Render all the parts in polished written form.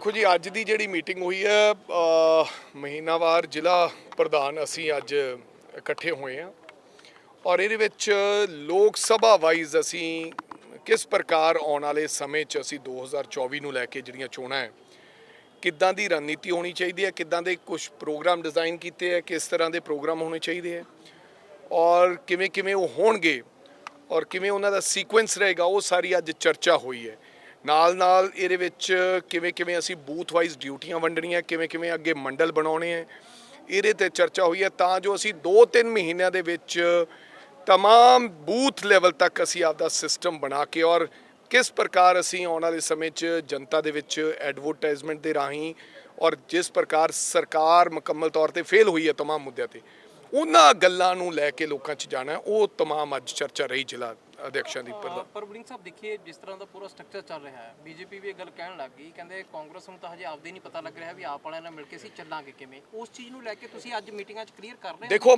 देखो जी अज की जी मीटिंग हुई है महीनावार जिला प्रधान असी अज इकट्ठे हुए हैं और ये लोक सभा वाइज असी किस प्रकार आने वाले समय असी 2024 ਨੂੰ ਲੈ ਕੇ ਜਿਹੜੀਆਂ ਚੋਣਾਂ है किदां ਦੀ रणनीति होनी चाहिए है, किदां ਦੇ कुछ प्रोग्राम डिज़ाइन किए है, किस तरह के प्रोग्राम होने चाहिए है और किवें किवें वो होणगे और किवें उन्हां दा सीक्वेंस रहेगा वो सारी अज चर्चा हुई है। नाल नाल इहदे विच किवें किवें असीं बूथ वाइज ड्यूटियां वंडणीਆਂ किवें किवें अगे मंडल बनाउणे है इहदे ते चर्चा हुई है तां जो असीं 2-3 महीनों दे विच तमाम बूथ लैवल तक असीं आपदा सिस्टम बना के और किस प्रकार असीं आने वाले समय जनता दे विच एडवरटाइजमेंट के राही और जिस प्रकार सरकार मुकम्मल तौर पर फेल हुई है तमाम मुद्दों पर उन्हां गल्लां नूं लैके लोकां च जाना वो तमाम अज चर्चा रही जिला अध्यक्षां दी। पर वड़िंग साहब देखिए जिस तरह का पूरा स्ट्रक्चर चल रहा है बीजेपी भी एक गल कहन लग गई कहते कांग्रेस नूं तां हजे आपदे नहीं पता लग रहा भी आप वालियां नाल मिल के असीं चलांगे किवें उस चीज़ नूं लैके तुसीं अज मीटिंगां च क्लीयर कर रहे हो। देखो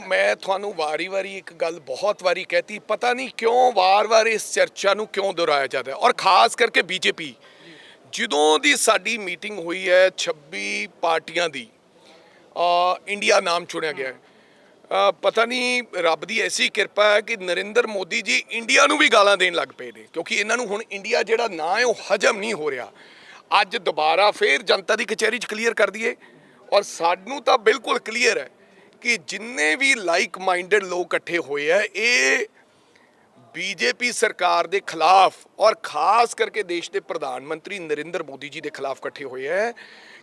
मैं थानू वारी वारी एक गल बहुत वारी कहती पता नहीं क्यों वार वार इस चर्चा नूं क्यों दोहराया जाता है और खास करके बीजेपी जदों दी साडी मीटिंग हुई है 26 पार्टियां दी इंडिया नाम चुनिया गया है पता नहीं रब की ऐसी किरपा है कि नरेंद्र मोदी जी इंडिया नूं भी गालां देन लग पे ने क्योंकि इन्हां नूं हुण इंडिया जिहड़ा ना है वो हजम नहीं हो रहा। अज दोबारा फिर जनता की कचहरी च क्लीयर कर दिए और सानूं तां बिल्कुल क्लीयर है कि जिन्ने भी लाइक माइंडेड लोग इकट्ठे हुए हैं ये बीजेपी सरकार के खिलाफ और खास करके देश के प्रधानमंत्री नरेंद्र मोदी जी के खिलाफ इकट्ठे हुए हैं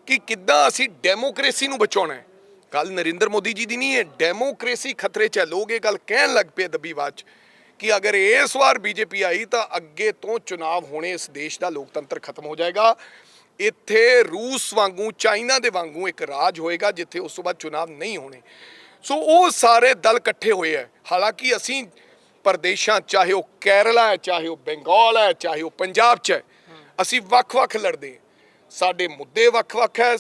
कि किद्दां असीं डेमोक्रेसी नूं बचाउणा है। गल नरेंद्र मोदी जी की नहीं है, डेमोक्रेसी खतरे च है। लोग ये गल कहन लग पे दबी आवाज कि अगर इस बार बीजेपी आई तो अगे तो चुनाव होने इस देश का लोकतंत्र खत्म हो जाएगा। इत्थे रूस वांगू चाइना दे वांगू एक राज होएगा जिथे उस तो बाद चुनाव नहीं होने। सो वो सारे दल इकट्ठे हुए है। हालांकि असी प्रदेशों चाहे वो केरला है चाहे वो बंगाल है चाहे वो पंजाब च है असी वख-वख लड़ते हैं, साडे मुद्दे वख-वख है,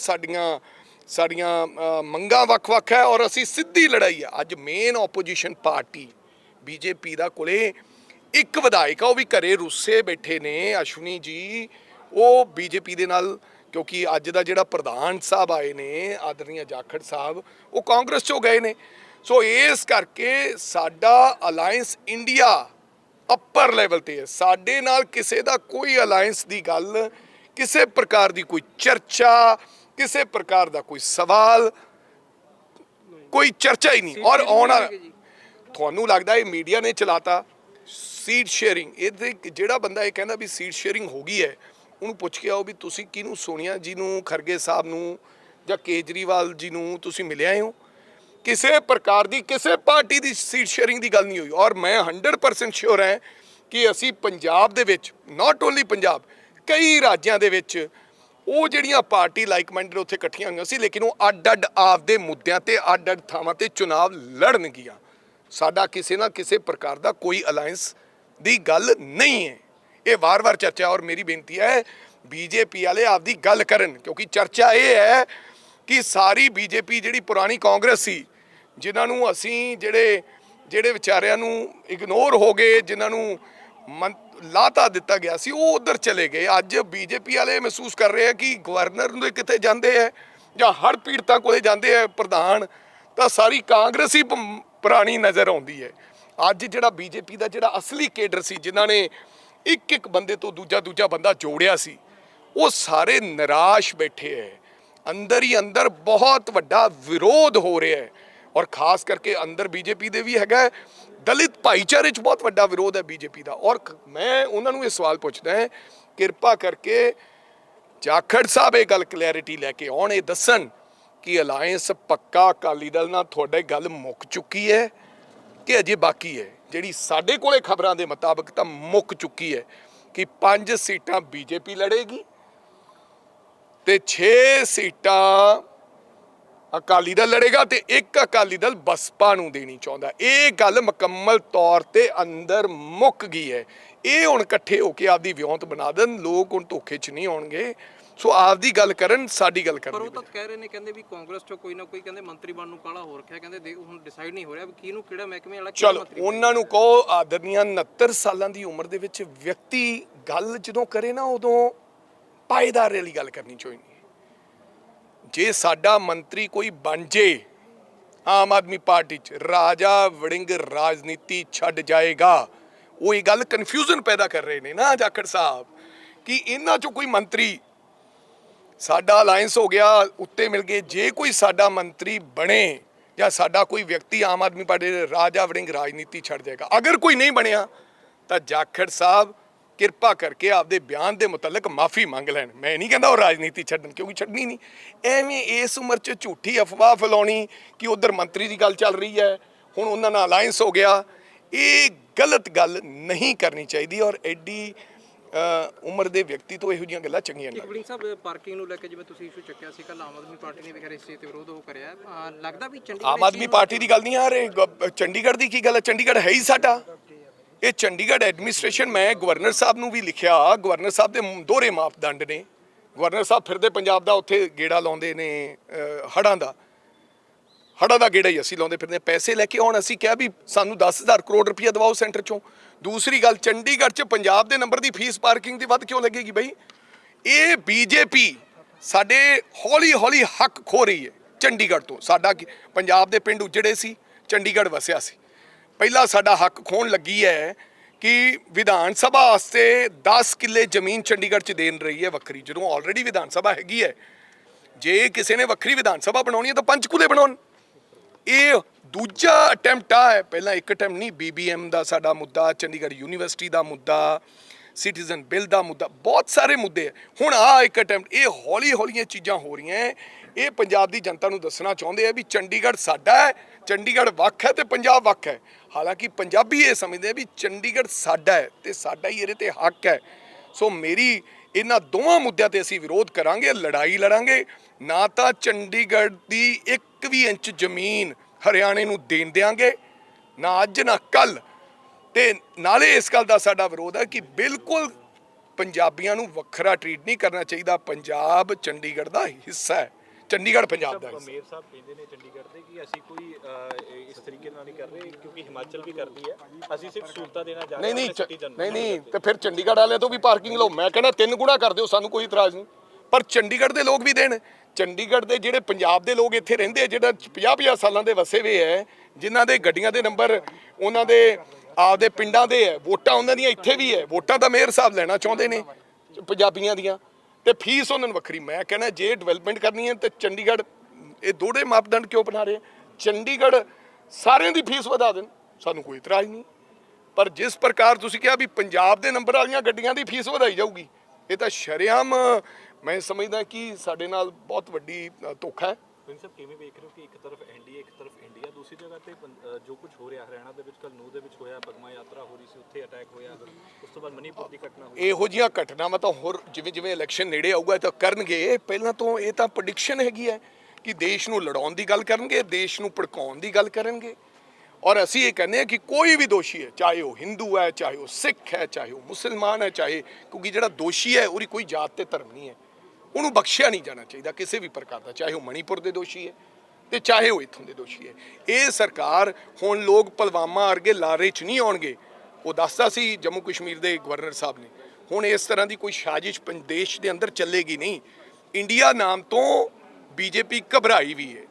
साड़ियाँ मंगां वख-वख है और असी सीधी लड़ाई है। अज मेन ओपोजिशन पार्टी बीजेपी दा कोले एक विधायक वो भी घरे रुस्से बैठे ने अश्विनी जी वो बीजेपी दे नाल क्योंकि अज दा जिहड़ा प्रधान साहब आए ने आदरणीय जाखड़ साहब वो कांग्रेस चों गए ने। सो इस करके साडा अलायंस इंडिया अपर लैवल ते है, साडे नाल किसे दा कोई अलायंस दी गल किसे प्रकार दी कोई चर्चा किसी प्रकार का कोई सवाल कोई चर्चा ही नहीं। और आना थानू लगता है मीडिया ने चलाता सीट शेयरिंग ये जोड़ा बंदा ये कहता भी सीट शेयरिंग हो गई है उन्होंने पुछ के आओ भी तुसी किनू सोनिया जी नू खरगे साहब नू या केजरीवाल जी नू तुसी मिले आए हो किसी प्रकार की किसी पार्टी की सीट शेयरिंग की गल नहीं हुई। और मैं 100% श्योर है कि असी पंजाब दे विच नॉट ओनली पंजाब कई राज्यों के विच वो ਜਿਹੜੀਆਂ पार्टी लाइक माइंडेड उत्थे इकट्ठियां होईयां सी लेकिन वो अड आपदे मुद्दों ते अड थावां ते चुनाव लड़नगियां। साडा किसी ना किसी प्रकार का कोई अलायंस दी गल नहीं है। ये वार वार चर्चा और मेरी बेनती है बीजेपी वाले आपदी गल करन क्योंकि चर्चा ये है कि सारी बीजेपी जिहड़ी पुरानी कांग्रेस सी जिन्हां नूं असीं जिहड़े विचारिਆਂ नूं इग्नोर हो गए जिन्हां नूं लाता दिता गया सी वो उधर चले गए। अज बीजेपी वाले महसूस कर रहे हैं कि गवर्नर दे किते जाते हैं या हर पीड़ितां कोले जाते हैं प्रधान तो सारी कांग्रेस ही पुरानी नज़र आती है। अज जिहड़ा बीजेपी का जिहड़ा असली केडर सी जिन्हां ने एक एक बंदे तो दूजा बंदा जोड़िया सी वो सारे निराश बैठे है। अंदर ही अंदर बहुत वड्डा विरोध हो रहा है और खास करके अंदर बीजेपी दे भी हैगा दलित भाईचारे च बहुत वड्डा विरोध है बीजेपी का। और मैं उन्होंने ये सवाल पूछता है कृपा करके जाखड़ साहब ये गल क्लैरिटी लैके आउण ये दसन कि अलायंस पक्का अकाली दल नाल तुहाडे गल मुक चुकी है कि अजे बाकी है। जिहड़ी साडे कोले खबरां दे मुताबिक तां मुक चुकी है कि 5 सीटां बीजेपी लड़ेगी ते 6 सीटां अकाली दल लड़ेगा तो एक अकाली दल बसपा नूं देनी चाहुंदा। ये गल मुकम्मल तौर पर अंदर मुक गई है। ये हुण इकट्ठे होकर आपदी विਉਂਤ बना देन लोग हुण धोखे च नहीं आउणगे। सो आपदी गल करन साडी गल करन। पर वो तो कह रहे ने कहंदे भी कांग्रेस चों कोई ना कोई कहंदे मंत्री बनन नूं काला हो रखिया कहंदे हुण डिसाइड नहीं हो रहा भी किहनूं किहड़ा महकमे वाला किहड़ा मंत्री। चलो उन्हां नूं कहो आदरणीय 69 सालां दी उम्र दे विच व्यक्ति गल जदों करे ना उदों ਪਾਏਦਾਰ ਵਾਲੀ ਗੱਲ ਕਰਨੀ ਚਾਹੀਦੀ ਹੈ। ਜੇ ਸਾਡਾ ਮੰਤਰੀ ਕੋਈ ਬਣ ਜੇ ਆਮ ਆਦਮੀ ਪਾਰਟੀ 'ਚ, ਰਾਜਾ ਵੜਿੰਗ ਰਾਜਨੀਤੀ ਛੱਡ ਜਾਏਗਾ। ਉਹ ਇਹ ਗੱਲ ਕਨਫਿਊਜ਼ਨ ਪੈਦਾ ਕਰ ਰਹੇ ਨੇ ਨਾ ਜਾਖੜ ਸਾਹਿਬ ਕਿ ਇਹਨਾਂ 'ਚੋਂ ਕੋਈ ਮੰਤਰੀ, ਸਾਡਾ ਅਲਾਇੰਸ ਹੋ ਗਿਆ, ਉੱਤੇ ਮਿਲ ਗਏ, ਜੇ ਕੋਈ ਸਾਡਾ ਮੰਤਰੀ ਬਣੇ ਜਾਂ ਸਾਡਾ ਕੋਈ ਵਿਅਕਤੀ ਆਮ ਆਦਮੀ ਪਾਰਟੀ ਦੇ, ਰਾਜਾ ਵੜਿੰਗ ਰਾਜਨੀਤੀ ਛੱਡ ਜਾਏਗਾ। ਅਗਰ ਕੋਈ ਨਹੀਂ ਬਣਿਆ ਤਾਂ ਜਾਖੜ ਸਾਹਿਬ ਕਿਰਪਾ ਕਰਕੇ ਆਪਦੇ ਬਿਆਨ ਦੇ ਮੁਤਲਕ ਮਾਫੀ ਮੰਗ ਲੈਣ। ਮੈਂ ਨਹੀਂ ਕਹਿੰਦਾ ਉਹ ਰਾਜਨੀਤੀ ਛੱਡਣ, ਕਿਉਂਕਿ ਛੱਡਣੀ ਨਹੀਂ। ਐਵੇਂ ਇਸ ਉਮਰ 'ਚ ਝੂਠੀ ਅਫਵਾਹ ਫੈਲਾਉਣੀ ਕਿ ਉਧਰ ਮੰਤਰੀ ਦੀ ਗੱਲ ਚੱਲ ਰਹੀ ਹੈ, ਹੁਣ ਉਹਨਾਂ ਨਾਲ ਅਲਾਇੰਸ ਹੋ ਗਿਆ, ਇਹ ਗਲਤ ਗੱਲ ਨਹੀਂ ਕਰਨੀ ਚਾਹੀਦੀ। ਔਰ ਐਡੀ ਉਮਰ ਦੇ ਵਿਅਕਤੀ ਤੋਂ ਇਹੋ ਜਿਹੀਆਂ ਗੱਲਾਂ ਚੰਗੀਆਂ ਨਹੀਂ। ਵੜਿੰਗ ਸਾਹਿਬ, ਪਾਰਕਿੰਗ ਨੂੰ ਲੈ ਕੇ ਜਿਵੇਂ ਤੁਸੀਂ ਇਸ਼ੂ ਚੱਕਿਆ ਸੀ, ਕੱਲ ਆਮ ਆਦਮੀ ਪਾਰਟੀ ਨੇ ਵੀ ਖੈਰ ਇਸ ਚੀਜ਼ ਤੇ ਵਿਰੋਧ ਉਹ ਕਰਿਆ, ਲੱਗਦਾ ਵੀ ਚੰਡੀਗੜ੍ਹ ਆਮ ਆਦਮੀ ਪਾਰਟੀ ਦੀ ਗੱਲ ਨਹੀਂ ਆ ਰਹੀ, ਚੰਡੀਗੜ੍ਹ ਦੀ ਕੀ ਗੱਲ ਹੈ? ਚੰਡੀਗੜ੍ਹ ਹੈ ਹੀ ਸਾਡਾ। ਇਹ ਚੰਡੀਗੜ੍ਹ ਐਡਮਿਨਿਸਟ੍ਰੇਸ਼ਨ, ਮੈਂ ਗਵਰਨਰ ਸਾਹਿਬ ਨੂੰ ਵੀ ਲਿਖਿਆ, ਗਵਰਨਰ ਸਾਹਿਬ ਦੇ ਦੋਹਰੇ ਮਾਪਦੰਡ ਨੇ। ਗਵਰਨਰ ਸਾਹਿਬ ਫਿਰਦੇ ਪੰਜਾਬ ਦਾ ਉੱਥੇ ਗੇੜਾ ਲਾਉਂਦੇ ਨੇ, ਹੜ੍ਹਾਂ ਦਾ ਗੇੜਾ ਹੀ ਅਸੀਂ ਲਾਉਂਦੇ ਫਿਰਦੇ, ਪੈਸੇ ਲੈ ਕੇ ਆਉਣ। ਅਸੀਂ ਕਿਹਾ ਵੀ ਸਾਨੂੰ 10,000 ਕਰੋੜ ਰੁਪਈਆ ਦਵਾਓ ਸੈਂਟਰ ਚੋਂ। ਦੂਸਰੀ ਗੱਲ, ਚੰਡੀਗੜ੍ਹ 'ਚ ਪੰਜਾਬ ਦੇ ਨੰਬਰ ਦੀ ਫੀਸ ਪਾਰਕਿੰਗ ਦੀ ਵੱਧ ਕਿਉਂ ਲੱਗੇਗੀ ਬਈ? ਇਹ ਬੀਜੇਪੀ ਸਾਡੇ ਹੌਲੀ ਹੌਲੀ ਹੱਕ ਖੋ ਰਹੀ ਹੈ ਚੰਡੀਗੜ੍ਹ ਤੋਂ। ਸਾਡਾ ਪੰਜਾਬ ਦੇ ਪਿੰਡ ਉਜੜੇ ਸੀ, ਚੰਡੀਗੜ੍ਹ ਵਸਿਆ ਸੀ। ਪਹਿਲਾਂ ਸਾਡਾ ਹੱਕ ਖੋਣ ਲੱਗੀ ਹੈ ਕਿ ਵਿਧਾਨ ਸਭਾ ਵਾਸਤੇ 10 ਕਿੱਲੇ ਜ਼ਮੀਨ ਚੰਡੀਗੜ੍ਹ 'ਚ ਦੇਣ ਰਹੀ ਹੈ ਵੱਖਰੀ, ਜਦੋਂ ਆਲਰੇਡੀ ਵਿਧਾਨ ਸਭਾ ਹੈਗੀ ਹੈ। ਜੇ ਕਿਸੇ ਨੇ ਵੱਖਰੀ ਵਿਧਾਨ ਸਭਾ ਬਣਾਉਣੀ ਹੈ ਤਾਂ ਪੰਚਕੂਲੇ ਬਣਾਉਣ। ਇਹ ਦੂਜਾ ਅਟੈਂਪਟ ਆ ਹੈ, ਪਹਿਲਾਂ ਇੱਕ ਅਟੈਂਪਟ ਨਹੀਂ। BBM ਦਾ ਸਾਡਾ ਮੁੱਦਾ, ਚੰਡੀਗੜ੍ਹ ਯੂਨੀਵਰਸਿਟੀ ਦਾ ਮੁੱਦਾ, ਸਿਟੀਜ਼ਨ ਬਿੱਲ ਦਾ ਮੁੱਦਾ, ਬਹੁਤ ਸਾਰੇ ਮੁੱਦੇ ਹੈ। ਹੁਣ ਆ ਇੱਕ ਅਟੈਂਪਟ, ਇਹ ਹੌਲੀ ਹੌਲੀਆਂ ਚੀਜ਼ਾਂ ਹੋ ਰਹੀਆਂ ਹੈ। ਇਹ ਪੰਜਾਬ ਦੀ ਜਨਤਾ ਨੂੰ ਦੱਸਣਾ ਚਾਹੁੰਦੇ ਆ ਵੀ ਚੰਡੀਗੜ੍ਹ ਸਾਡਾ ਹੈ, ਚੰਡੀਗੜ੍ਹ ਵੱਖ ਹੈ ਤੇ ਪੰਜਾਬ ਵੱਖ ਹੈ। ਹਾਲਾਂਕਿ ਪੰਜਾਬੀ ਇਹ ਸਮਝਦੇ ਆ ਵੀ ਚੰਡੀਗੜ੍ਹ ਸਾਡਾ ਹੈ ਤੇ ਸਾਡਾ ਹੀ ਇਹਦੇ ਤੇ ਹੱਕ ਹੈ। ਸੋ ਮੇਰੀ ਇਹਨਾਂ ਦੋਵਾਂ ਮੁੱਦਿਆਂ ਤੇ ਅਸੀਂ ਵਿਰੋਧ ਕਰਾਂਗੇ, ਲੜਾਈ ਲੜਾਂਗੇ। ਨਾ ਤਾਂ ਚੰਡੀਗੜ੍ਹ ਦੀ 1 ਵੀ ਇੰਚ ਜ਼ਮੀਨ ਹਰਿਆਣੇ ਨੂੰ ਦੇਣ ਦਿਆਂਗੇ, ਨਾ ਅੱਜ ਨਾ ਕੱਲ। ਤੇ ਨਾਲੇ ਇਸ ਗੱਲ ਦਾ ਸਾਡਾ ਵਿਰੋਧ ਹੈ ਕਿ ਬਿਲਕੁਲ ਪੰਜਾਬੀਆਂ ਨੂੰ ਵੱਖਰਾ ਟਰੀਟ ਨਹੀਂ ਕਰਨਾ ਚਾਹੀਦਾ। ਪੰਜਾਬ ਚੰਡੀਗੜ੍ਹ ਦਾ ਹਿੱਸਾ ਹੈ, ਚੰਡੀਗੜ੍ਹ ਪੰਜਾਬ ਦਾ ਹਿੱਸਾ। ਮੇਅਰ ਸਾਹਿਬ ਕਹਿੰਦੇ ਨੇ ਚੰਡੀਗੜ੍ਹ ਦੇ ਕਿ ਅਸੀਂ ਕੋਈ ਇਸ ਤਰੀਕੇ ਨਾਲ ਨਹੀਂ ਕਰ ਰਹੇ, ਕਿਉਂਕਿ ਹਿਮਾਚਲ ਵੀ ਕਰਦੀ ਹੈ, ਅਸੀਂ ਸਿਰਫ ਸਹੂਲਤਾਂ ਦੇਣਾ ਜਾ ਰਹੇ ਹਾਂ। ਨਹੀਂ ਤੇ ਫਿਰ ਚੰਡੀਗੜ੍ਹ ਵਾਲਿਆਂ ਤੋਂ ਵੀ ਪਾਰਕਿੰਗ ਲਓ। ਮੈਂ ਕਹਿੰਦਾ 3 ਗੁਣਾ ਕਰ ਦਿਓ, ਸਾਨੂੰ ਕੋਈ ਇਤਰਾਜ਼ ਨਹੀਂ, ਪਰ ਚੰਡੀਗੜ੍ਹ ਦੇ ਲੋਕ ਵੀ ਦੇਣ। ਚੰਡੀਗੜ੍ਹ ਦੇ ਜਿਹੜੇ ਪੰਜਾਬ ਦੇ ਲੋਕ ਇੱਥੇ ਰਹਿੰਦੇ, ਜਿਹੜਾ 50-50 ਸਾਲਾਂ ਦੇ ਵਸੇ ਹੋਏ ਹੈ, ਜਿਨ੍ਹਾਂ ਦੇ ਗੱਡੀਆਂ ਦੇ ਨੰਬਰ ਉਹਨਾਂ ਦੇ ਆਪਦੇ ਪਿੰਡਾਂ ਦੇ ਹੈ, ਵੋਟਾਂ ਉਹਨਾਂ ਦੀਆਂ ਇੱਥੇ ਵੀ ਹੈ, ਵੋਟਾਂ ਤਾਂ ਮੇਅਰ ਸਾਹਿਬ ਲੈਣਾ ਚਾਹੁੰਦੇ ਨੇ ਪੰਜਾਬੀਆਂ ਦੀਆਂ, ਤੇ ਫੀਸ ਉਹਨਾਂ ਨੂੰ ਵੱਖਰੀ। ਮੈਂ ਕਹਿੰਦਾ ਜੇ ਡਿਵੈਲਪਮੈਂਟ ਕਰਨੀ ਹੈ ਤੇ ਚੰਡੀਗੜ੍ਹ, ਇਹ ਦੋਹਰੇ ਮਾਪਦੰਡ ਕਿਉਂ ਬਣਾ ਰਹੇ? ਚੰਡੀਗੜ੍ਹ ਸਾਰਿਆਂ ਦੀ ਫੀਸ ਵਧਾ ਦੇਣ, ਸਾਨੂੰ ਕੋਈ ਇਤਰਾਜ਼ ਨਹੀਂ। ਪਰ ਜਿਸ ਪ੍ਰਕਾਰ ਤੁਸੀਂ ਕਿਹਾ ਵੀ ਪੰਜਾਬ ਦੇ ਨੰਬਰ ਵਾਲੀਆਂ ਗੱਡੀਆਂ ਦੀ ਫੀਸ ਵਧਾਈ ਜਾਊਗੀ, ਇਹ ਤਾਂ ਸ਼ਰੇਆਮ ਮੈਂ ਸਮਝਦਾ ਕਿ ਸਾਡੇ ਨਾਲ ਬਹੁਤ ਵੱਡੀ ਧੋਖਾ ਹੈ। ਵੜਿੰਗ ਸਾਹਿਬ, ਕਿਵੇਂ ਵੇਖ ਰਹੇ ਹੋ ਕਿ ਇੱਕ ਤਰਫ NDA, ਇੱਕ ਤਰਫ ਇੰਡੀਆ, ਦੂਸਰੀ ਜਗ੍ਹਾ ਤੇ ਜੋ ਕੁਝ ਹੋ ਰਿਹਾ ਹਰਿਆਣਾ ਦੇ ਵਿੱਚ, ਕੱਲ ਨੂਹ ਦੇ ਵਿੱਚ ਹੋਇਆ, ਪਦਮਾ ਯਾਤਰਾ ਹੋ ਰਹੀ ਸੀ, ਉੱਥੇ ਅਟੈਕ ਹੋਇਆ, ਉਸ ਤੋਂ ਬਾਅਦ ਮਨੀਪੁਰ ਦੀ ਘਟਨਾ ਹੋਈ। ਇਹੋ ਜਿਹੀਆਂ ਘਟਨਾਵਾਂ ਤਾਂ ਹੋਰ ਜਿਵੇਂ ਇਲੈਕਸ਼ਨ ਨੇੜੇ ਆਊਗਾ ਤਾਂ ਕਰਨਗੇ। ਪਹਿਲਾਂ ਤੋਂ ਇਹ ਤਾਂ ਪ੍ਰੈਡਿਕਸ਼ਨ ਹੈਗੀ ਹੈ ਕਿ ਦੇਸ਼ ਨੂੰ ਲੜਾਉਣ ਦੀ ਗੱਲ ਕਰਨਗੇ, ਦੇਸ਼ ਨੂੰ ਭੜਕਾਉਣ ਦੀ ਗੱਲ ਕਰਨਗੇ। ਔਰ ਅਸੀਂ ਇਹ ਕਹਿੰਦੇ ਹਾਂ ਕਿ ਕੋਈ ਵੀ ਦੋਸ਼ੀ ਹੈ, ਚਾਹੇ ਉਹ ਹਿੰਦੂ ਹੈ, ਚਾਹੇ ਉਹ ਸਿੱਖ ਹੈ, ਚਾਹੇ ਉਹ ਮੁਸਲਮਾਨ ਹੈ, ਚਾਹੇ, ਕਿਉਂਕਿ ਜਿਹੜਾ ਦੋਸ਼ੀ ਹੈ ਉਹਦੀ ਕੋਈ ਜਾਤ ਤੇ ਧਰਮ ਨਹੀਂ ਹੈ, ਉਹਨੂੰ ਬਖਸ਼ਿਆ ਨਹੀਂ ਜਾਣਾ ਚਾਹੀਦਾ ਕਿਸੇ ਵੀ ਪ੍ਰਕਾਰ ਦਾ, ਚਾਹੇ ਉਹ ਮਣੀਪੁਰ ਦੇ ਦੋਸ਼ੀ ਹੈ ਤੇ ਚਾਹੇ ਉਹ ਇੱਥੋਂ ਦੇ ਦੋਸ਼ੀ ਹੈ। ਇਹ ਸਰਕਾਰ, ਹੁਣ ਲੋਕ ਪੁਲਵਾਮਾ ਵਰਗੇ ਲਾਰੇ 'ਚ ਨਹੀਂ ਆਉਣਗੇ। ਉਹ ਦੱਸਦਾ ਸੀ ਜੰਮੂ ਕਸ਼ਮੀਰ ਦੇ ਗਵਰਨਰ ਸਾਹਿਬ ਨੇ, ਹੁਣ ਇਸ ਤਰ੍ਹਾਂ ਦੀ ਕੋਈ ਸਾਜ਼ਿਸ਼ ਦੇਸ਼ ਦੇ ਅੰਦਰ ਚੱਲੇਗੀ ਨਹੀਂ। ਇੰਡੀਆ ਨਾਮ ਤੋਂ BJP ਘਬਰਾਈ ਵੀ ਹੈ।